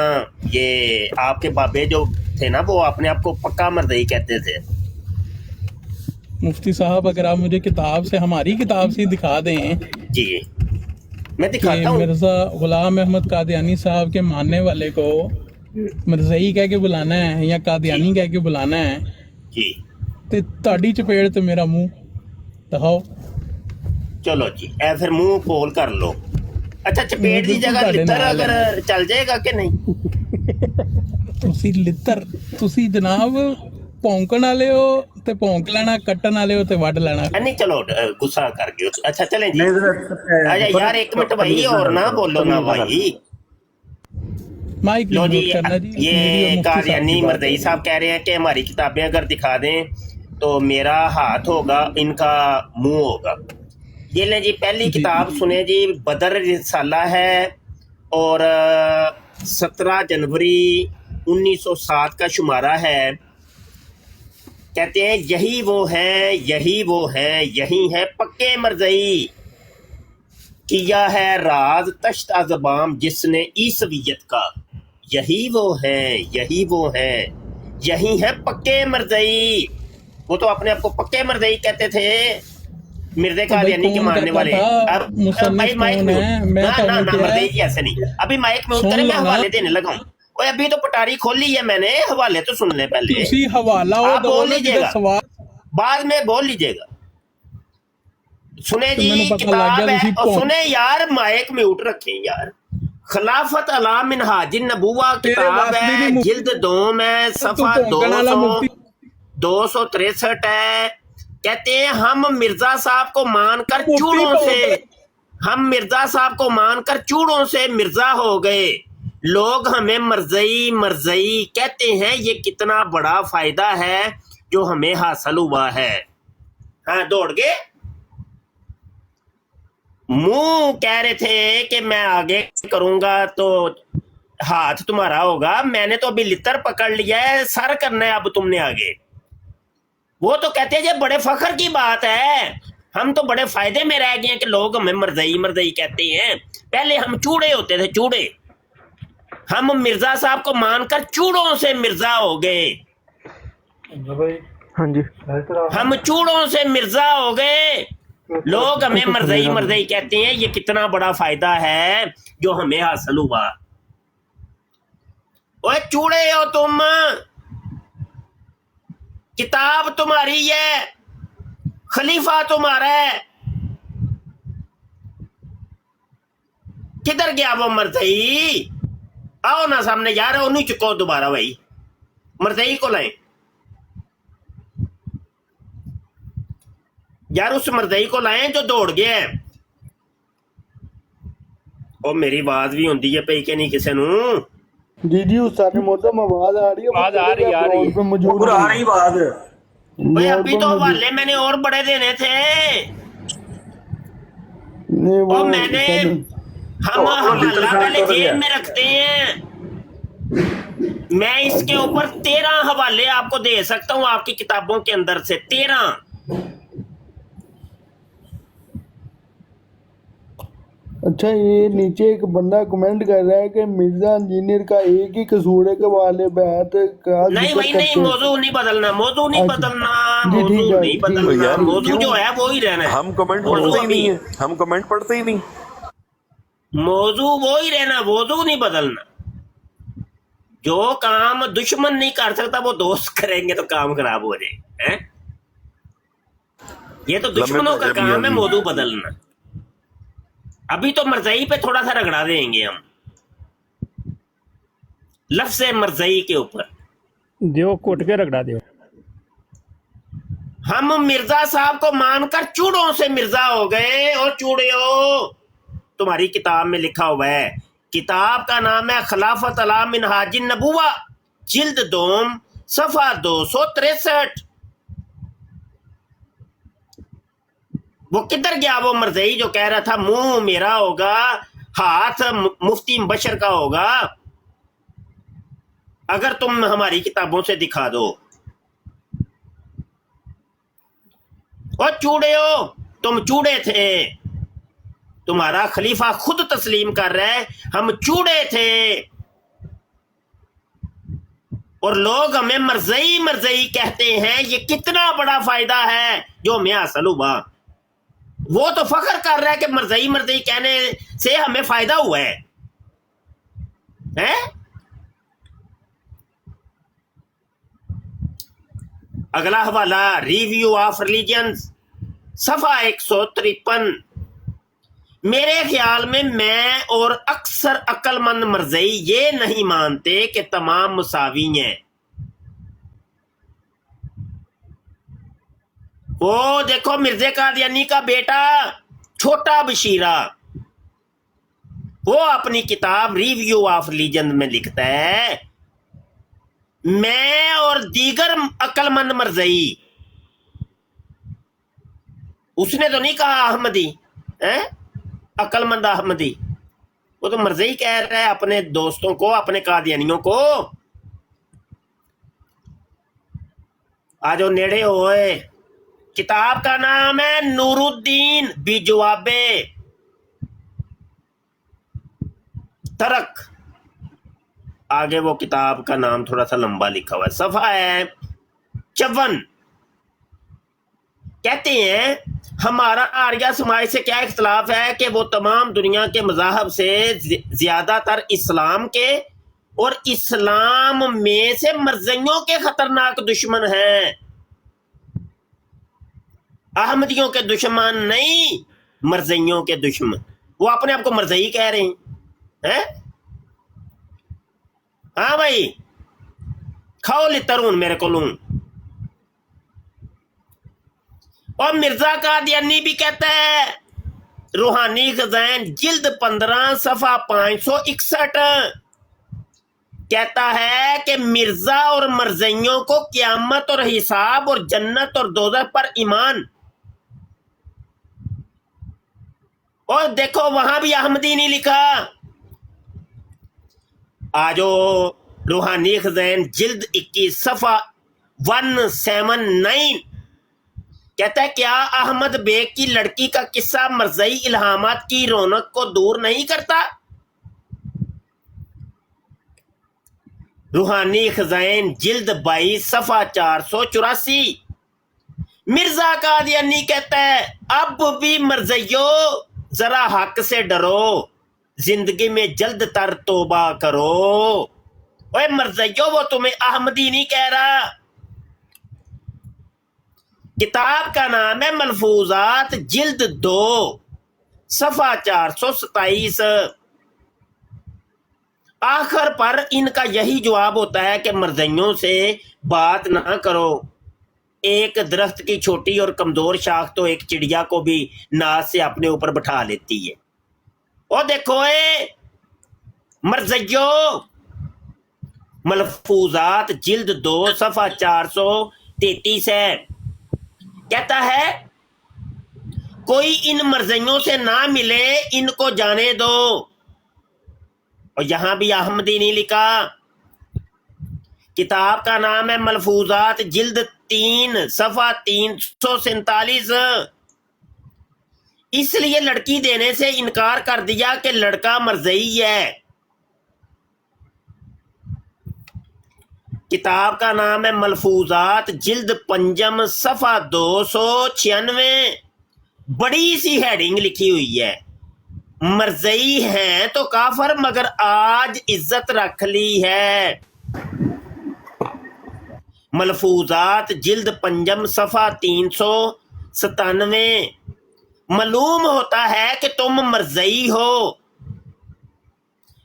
یہ آپ کے بابے جو تھے نا وہ اپنے آپ کو پکا مرزئی کہتے تھے. مفتی صاحب اگر آپ مجھے کتاب سے، ہماری کتاب سے دکھا دیں جی میں کہ دکھاتا ہوں. مرزا غلام احمد قادیانی صاحب کے ماننے والے کو مرزئی کہہ کے بلانا ہے یا قادیانی کہہ کے بلانا ہے جی تے تہاڈی چپیڑ تے میرا منہ دکھاؤ. چلو جی اے پھر منہ کھول کر لو. اچھا چپیٹ دی جگہ لتر اگر چل جائے گا کہ نہیں؟ تسی جناب ਭੌਂਕਣ والے ہو تے ਭੌਂਕ ਲੈਣਾ, ਕੱਟਣ والے ہو تے ਵੱਢ ਲੈਣਾ. نہیں چلو غصہ کر گئے. اچھا چلیں جی. اچھا یار ایک منٹ بھائی اور نہ بولو نا بھائی. مائک لو جی میوٹ کرنا جی. یہ قادیانی مرزئی صاحب کہہ رہے ہیں کہ ہماری کتابیں اگر دکھا دیں تو میرا ہاتھ ہوگا ان کا منہ ہوگا. یہ لیں جی پہلی کتاب سنیں جی. بدر رسالہ ہے اور 17 جنوری 1907 کا شمارہ ہے. کہتے ہیں یہی وہ ہے، یہی وہ ہے، یہی ہے پکے مرزئی. کیا ہے راز تشت ازبام جس نے عیسویت کا. یہی وہ ہے، یہی وہ ہے، یہی ہے پکے مرزئی. وہ تو اپنے آپ کو پکے مرزئی کہتے تھے مرزا قادیانی کے ماننے والے. اب بھائی مائک میوٹ نہ مرزئی جی ایسے نہیں. ابھی مائک میوٹ کریں، میں حوالے دینے لگا ہوں. اوے ابھی تو پٹاری کھول لی ہے میں نے، حوالے تو سن لیں پہلے. تسی حوالہ آپ بول لیجیے گا، بعد میں بول لیجیے گا. سنیں جی کتاب ہے اور سنیں یار مائک میوٹ رکھیں یار. خلافت علی منہاج النبوہ کتاب ہے، جلد 2 ہے، صفحہ 263 ہے. کہتے ہیں ہم مرزا صاحب کو مان کر چوڑوں سے، ہم مرزا صاحب کو مان کر چوڑوں سے مرزا ہو گئے. لوگ ہمیں مرزئی مرزئی کہتے ہیں، یہ کتنا بڑا فائدہ ہے جو ہمیں حاصل ہوا ہے. ہاں دوڑ گئے. منہ کہہ رہے تھے کہ میں آگے کروں گا تو ہاتھ تمہارا ہوگا. میں نے تو ابھی لتر پکڑ لیا ہے، سر کرنا ہے اب تم نے آگے. وہ تو کہتے ہیں یہ بڑے فخر کی بات ہے، ہم تو بڑے فائدے میں رہ گئے ہیں کہ لوگ ہمیں مرزئی مرزئی کہتے ہیں. پہلے ہم چوڑے ہوتے تھے، چوڑے. ہم مرزا صاحب کو مان کر چوڑوں سے مرزا ہو گئے. ہاں جی ہم چوڑوں سے مرزا ہو گئے. لوگ ہمیں مرزئی مرزئی کہتے ہیں، یہ کتنا بڑا فائدہ ہے جو ہمیں حاصل ہوا. اوے چوڑے ہو تم، کتاب تمہاری ہے، خلیفہ تمہارا ہے. کدھر گیا وہ مرزئی؟ آؤ نا سامنے یار، انہیں چکو دوبارہ بھائی، مرزئی کو لائیں. یار اس مرزئی کو لائیں جو دوڑ گیا ہے. او میری آواز بھی ہوندی ہے پئی کہ نہیں کسے نوں؟ جی جی استاد محترم آواز آ رہی ہے آواز آ رہی ہے پہ موجود پورا آ رہی بات. بھئی ابھی تو حوالے میں نے اور بڑے دینے تھے. نہیں وہ اور میں نے ہم حوالہ پہلے جیب میں رکھتے ہیں. میں اس کے اوپر 13 حوالے آپ کو دے سکتا ہوں آپ کی کتابوں کے اندر سے 13. اچھا یہ نیچے ایک بندہ کمنٹ کر رہا ہے کہ مرزا انجینئر کا ایک ہی قصور ہے کہ والے بیعت کا نہیں ذکر بھائی نہیں، کرتے ہیں. موضوع نہیں بدلنا، موضوع نہیں اچھا بدلنا، جی ٹھیک موضوع ہے نہیں ٹھیک بدلنا. یار موضوع کیوں؟ جو ہے وہی رہنا ہے. ہم کمنٹ موضوع پڑھتے ہی ابھی نہیں ہیں، ہم کمنٹ پڑھتے ہی نہیں. موضوع وہی رہنا، موضوع نہیں بدلنا. جو کام دشمن نہیں کر سکتا وہ دوست کریں گے تو کام خراب ہو جائے. یہ تو دشمنوں کا کام ہے موضوع بدلنا. ابھی تو مرزئی پہ تھوڑا سا رگڑا دیں گے ہم، لفظ مرزئی کے اوپر. دیو کوٹ کے رگڑا دیو. ہم مرزا صاحب کو مان کر چوڑوں سے مرزا ہو گئے. اور چوڑیو تمہاری کتاب میں لکھا ہوا ہے، کتاب کا نام ہے خلافت علی منہاج النبوہ، جلد دوم، صفحہ 263. وہ کدھر گیا وہ مرزئی جو کہہ رہا تھا منہ میرا ہوگا، ہاتھ مفتی مبشر کا ہوگا اگر تم ہماری کتابوں سے دکھا دو. اور چوڑیو تم چوڑے تھے، تمہارا خلیفہ خود تسلیم کر رہا ہے ہم چوڑے تھے. اور لوگ ہمیں مرزئی مرزئی کہتے ہیں. یہ کتنا بڑا فائدہ ہے جو ہمیں حاصل ہوا. وہ تو فخر کر رہا ہے کہ مرزئی مرزئی کہنے سے ہمیں فائدہ ہوا ہے. اگلا حوالہ ریویو آف ریلیجنز، صفحہ 153. میرے خیال میں اور اکثر عقل مند مرزئی یہ نہیں مانتے کہ تمام مساوی ہیں. وہ دیکھو مرزا قادیانی کا بیٹا چھوٹا بشیرہ، وہ اپنی کتاب ریویو آف ریلیجن میں لکھتا ہے میں اور دیگر عقل مند مرزئی. اس نے تو نہیں کہا احمدی، عقل مند احمدی. وہ تو مرزئی کہہ رہا ہے اپنے دوستوں کو، اپنے قادیانیوں کو. آجو نیڑے ہوئے. کتاب کا نام ہے نور الدین بجواب ترک. آگے وہ کتاب کا نام تھوڑا سا لمبا لکھا ہوا ہے، صفحہ ہے 54. کہتے ہیں ہمارا آریہ سماج سے کیا اختلاف ہے کہ وہ تمام دنیا کے مذاہب سے زیادہ تر اسلام کے اور اسلام میں سے مرزیوں کے خطرناک دشمن ہیں. احمدیوں کے دشمن نہیں، مرزیوں کے دشمن. وہ اپنے آپ کو مرزئی کہہ رہے ہیں. ہاں بھائی کھاؤ لترون میرے کو لوں. اور مرزا قادیانی بھی کہتا ہے، روحانی خزائن جلد 15 صفحہ 561 کہتا ہے کہ مرزا اور مرزیوں کو قیامت اور حساب اور جنت اور دوزخ پر ایمان. اور دیکھو وہاں بھی احمدی نہیں لکھا. آجو روحانی خزائن جلد 21 صفحہ 179 کہتا ہے کیا احمد بیگ کی لڑکی کا قصہ مرزئی الہامات کی رونق کو دور نہیں کرتا؟ روحانی خزائن جلد 22 صفحہ 484. مرزا قادیانی کہتا ہے اب بھی مرزیو ذرا حق سے ڈرو، زندگی میں جلد تر توبہ کرو. اوے مرزیو وہ تمہیں احمدی نہیں کہہ رہا. کتاب کا نام ہے ملفوظات جلد 2 صفحہ 427. آخر پر ان کا یہی جواب ہوتا ہے کہ مرزیوں سے بات نہ کرو. ایک درخت کی چھوٹی اور کمزور شاخ تو ایک چڑیا کو بھی ناز سے اپنے اوپر بٹھا لیتی ہے. او دیکھو مرزیو، ملفوظات جلد 2 صفحہ 433 ہے. کہتا ہے کوئی ان مرزیوں سے نہ ملے، ان کو جانے دو. اور یہاں بھی احمدی نہیں لکھا. کتاب کا نام ہے ملفوظات جلد 3 صفحہ 347. اس لیے لڑکی دینے سے انکار کر دیا کہ لڑکا مرزئی ہے. کتاب کا نام ہے ملفوظات جلد 5 صفحہ 296. بڑی سی ہیڈنگ لکھی ہوئی ہے، مرزئی ہیں تو کافر مگر آج عزت رکھ لی ہے. ملفوظات جلد 5 صفحہ 397. معلوم ہوتا ہے کہ تم مرزئی ہو.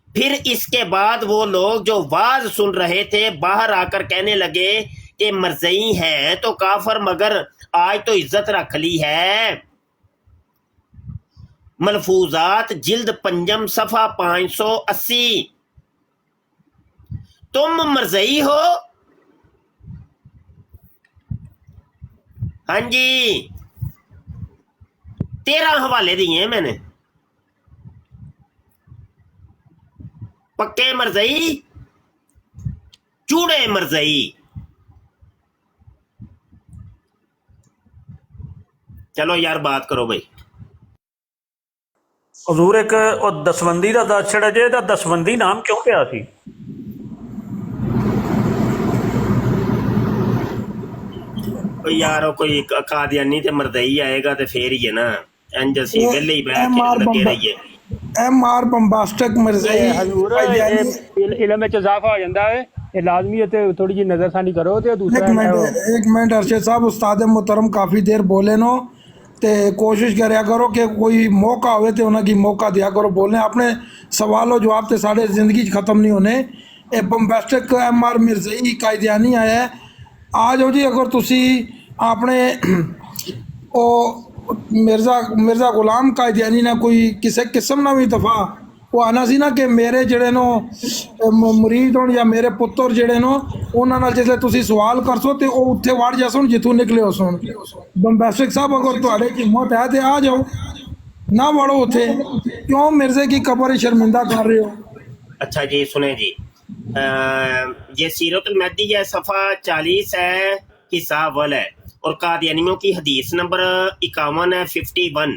پھر اس کے بعد وہ لوگ جو واز سن رہے تھے باہر آ کر کہنے لگے کہ مرزئی ہیں تو کافر مگر آج تو عزت رکھ لی ہے. ملفوظات جلد 5 صفحہ 580. تم مرزئی ہو؟ ہاں جی، 13 حوالے دیے ہیں میں نے. پکے مرزئی، چوڑے مرزئی. چلو یار بات کرو بھائی. حضور ایک دسوندی دا دس چھڑا جے دا دسوندی نام کیوں پیا سی؟ یار کوئی قادیانی تے مردئی آئے گا تے پھر ہی ہے نا. انج اسی ویلے ہی بیٹھ کے لگے رہیے. ایم آر بمباسٹک مرزئی حضور علم میں اضافہ ہو جاتا ہے، یہ لازمی ہے تے تھوڑی جی نظر ثانی کرو. تے دوسرا ایک منٹ ارشد صاحب، استاد محترم کافی دیر بولے نو تے کوشش کریا کرو کہ کوئی موقع ہوئے تے انہاں کی موقع دیا کرو بولنے. اپنے سوال و جواب تے سارے زندگی ختم نہیں ہونے. اے بمباسٹک ایم آر مرزئی قائدیانی آیا ہے. آ جاؤ جی، اگر تسی اپنے او مرزا غلام قائدیانی نے کوئی کسی قسم نہ بھی دفعہ وہ آنا سی نا کہ میرے جڑے نو مرید ہون یا میرے پتر جڑے نو انہاں نال جسے تسی سوال کرسو تے او اتھے وڑ جاسن جتوں نکلے ہو سن. بمباسٹک صاحب اگر تہاڈے کی ہمت ہے تے آ جاؤ، نہ وڑو اتھے. کیوں مرزے کی قبر شرمندہ کر رہے ہو؟ اچھا جی سنیں جی، یہ سیرت المہدی ہے، صفحہ 40 ہے، حصہ اول ہے، اور قادیانیوں کی حدیث نمبر 51 ہے، 51.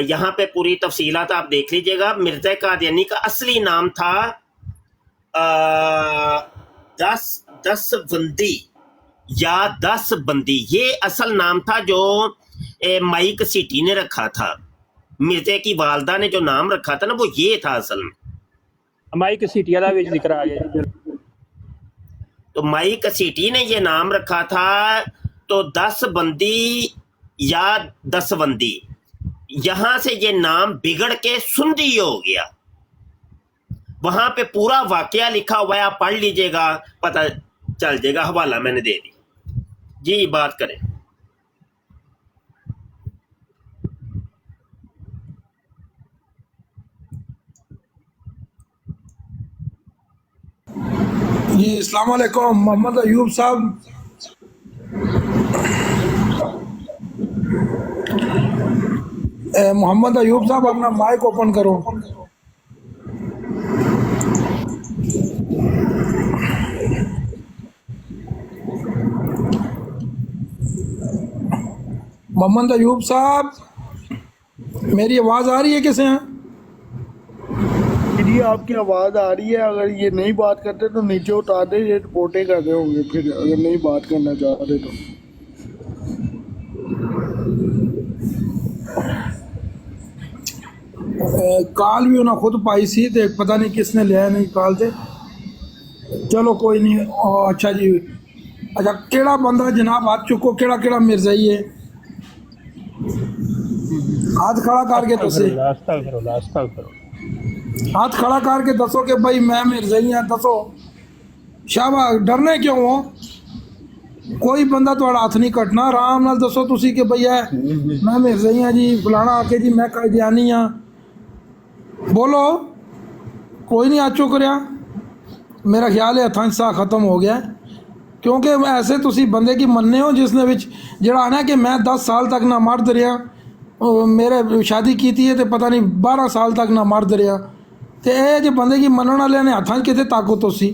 یہاں پہ پوری تفصیلات آپ دیکھ لیجئے گا. مرزا قادیانی کا اصلی نام تھا 10 بندی یا 10 بندی. یہ اصل نام تھا جو مائک سٹی نے رکھا تھا. مرزا کی والدہ نے جو نام رکھا تھا نا وہ یہ تھا اصل میں. مائک سیٹی والا بھی ذکر آ گیا. تو مائک سیٹی نے یہ نام رکھا تھا. تو 10 بندی یا 10 بندی، یہاں سے یہ نام بگڑ کے سندی ہو گیا. وہاں پہ پورا واقعہ لکھا ہوا ہے، آپ پڑھ لیجئے گا پتہ چل جائے گا. حوالہ میں نے دے دی. جی بات کریں. جی السلام علیکم محمد ایوب صاحب. محمد ایوب صاحب اپنا مائک اوپن کرو. محمد ایوب صاحب میری آواز آ رہی ہے کسے ہیں؟ جی آپ کی آواز آ رہی ہے. اگر یہ نہیں بات کرتے تو نیچے اتار دیں، یہ رپورٹیں کر رہے ہوں گے پھر اگر نہیں بات کرنا چاہتے تو. کال بھی انہیں خود پائی سی تے پتہ نہیں کس نے لیا نہیں کال تے. چلو کوئی نہیں. اچھا جی، اچھا کیڑا بندہ جناب ہاتھ چکو، کیڑا کیڑا مرزائی ہے ہاتھ کھڑا کر کے دسے. ہاتھ کھڑا کر کے دسو کہ بھائی میں مرزائی ہوں. دسو شاباش، ڈرنے کیوں ہو؟ ਕੋਈ ਬੰਦਾ ਤੁਹਾਡਾ ਹੱਥ ਨਹੀਂ ਕੱਟਣਾ। ਆਰਾਮ ਨਾਲ ਦੱਸੋ ਤੁਸੀਂ ਕਿ ਭਈਆ ਮੈਂ ਮਿਰਜ਼ਈ ਹਾਂ ਜੀ, ਫਲਾਣਾ ਆ ਕੇ ਜੀ ਮੈਂ ਕਾਦੀਆਨੀ ਹਾਂ, ਬੋਲੋ। ਕੋਈ ਨਹੀਂ ਚੁੱਕ ਰਿਹਾ। ਮੇਰਾ ਖਿਆਲ ਹੈ ਹੱਥਾਂ 'ਚ ਸਾਹ ਖਤਮ ਹੋ ਗਿਆ, ਕਿਉਂਕਿ ਐਸੇ ਤੁਸੀਂ ਬੰਦੇ ਕੀ ਮੰਨੇ ਹੋ ਜਿਸ ਨੇ ਵਿੱਚ ਜਿਹੜਾ ਆਣਾ ਕਿ ਮੈਂ 10 ਸਾਲ ਤੱਕ ਨਾ ਮਰਦ ਰਿਹਾ, ਮੇਰੇ ਸ਼ਾਦੀ ਕੀਤੀ ਹੈ ਤੇ ਪਤਾ ਨਹੀਂ 12 ਸਾਲ ਤੱਕ ਨਾ ਮਰਦ ਰਿਹਾ, ਤੇ ਇਹ ਜੇ ਬੰਦੇ ਕੀ ਮੰਨਣ ਵਾਲਿਆਂ ਨੇ ਹੱਥਾਂ 'ਚ ਕਿਤੇ ਤਾਕਤ ਤੁਸੀਂ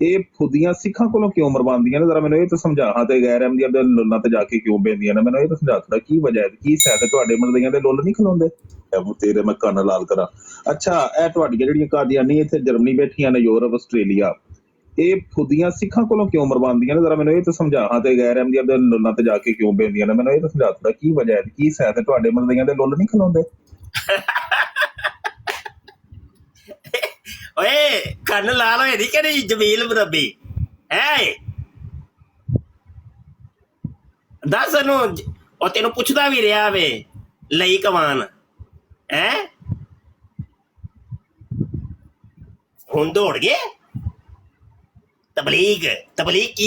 ਇਹ ਖੁਦੀਆਂ ਸਿੱਖਾਂ ਕੋਲੋਂ ਕਿਉਂ ਮਰਵਾਉਂਦੀਆਂ ਨੇ? ਜ਼ਰਾ ਮੈਨੂੰ ਇਹ ਤਾਂ ਸਮਝਾ। ਹਾਂ, ਤੇ ਗੈਰ ਅਹਿਮਦੀਆਂ ਦੇ ਲੁੱਲਾਂ ਤੇ ਜਾ ਕੇ ਕਿਉਂ ਬਹਿੰਦੀਆਂ ਨੇ? ਮੈਨੂੰ ਇਹ ਤਾਂ ਸਮਝਾ ਥੋੜਾ, ਕੀ ਵਜ੍ਹਾ ਹੈ, ਕੀ ਸੈਦ ਤੁਹਾਡੇ ਮਰਦਈਆਂ ਦੇ ਲੁੱਲ ਨਹੀਂ ਖਲੋਂਦੇ? ਤੇਰੇ ਮੈਂ ਕੰਨ ਲਾਲ ਕਰਾਂ। ਅੱਛਾ, ਇਹ ਤੁਹਾਡੀਆਂ ਜਿਹੜੀਆਂ ਕਾਦੀਆਨੀ ਇੱਥੇ ਜਰਮਨੀ ਬੈਠੀਆਂ ਨੇ, ਯੂਰਪ, ਆਸਟ੍ਰੇਲੀਆ, ਇਹ ਖੁਦੀਆਂ ਸਿੱਖਾਂ ਕੋਲੋਂ ਕਿਉਂ ਮਰਵਾਉਂਦੀਆਂ ਨੇ? ਜ਼ਰਾ ਮੈਨੂੰ ਇਹ ਤਾਂ ਸਮਝਾ। ਹਾਂ, ਤੇ ਗੈਰ ਅਹਿਮਦੀਆਂ ਦੇ ਲੁੱਲਾਂ ਤੇ ਜਾ ਕੇ ਕਿਉਂ ਬਹਿੰਦੀਆਂ ਨੇ? ਮੈਨੂੰ ਇਹ ਤਾਂ ਸਮਝਾ ਥੋੜਾ, ਕੀ ਵਜ੍ਹਾ ਹੈ, ਕੀ ਸੈਦ ਤੁਹਾਡੇ ਮਰਦਈਆਂ ਦੇ ਲੁੱਲ ਨਹੀਂ ਖਲੋਂਦੇ? ਓਏ ਕੰਨ ਲਾਲ ਹੋਏ ਦੀ ਕਿਹੜੀ ਜਮੀਲ ਮੁਰੱਬੀ ਹੈ? ਦੱਸ ਨੂੰ ਉਹ ਤੈਨੂੰ ਪੁੱਛਦਾ ਵੀ ਰਿਹਾ ਵੇ ਲਈ ਕਮਾਨ ਹੈ, ਹੁਣ ਦੌੜ ਗਏ। ਤਬਲੀਗ ਕੀ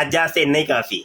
ਅੱਜ ਵਾਸਤੇ ਇੰਨਾ ਹੀ ਕਾਫੀ।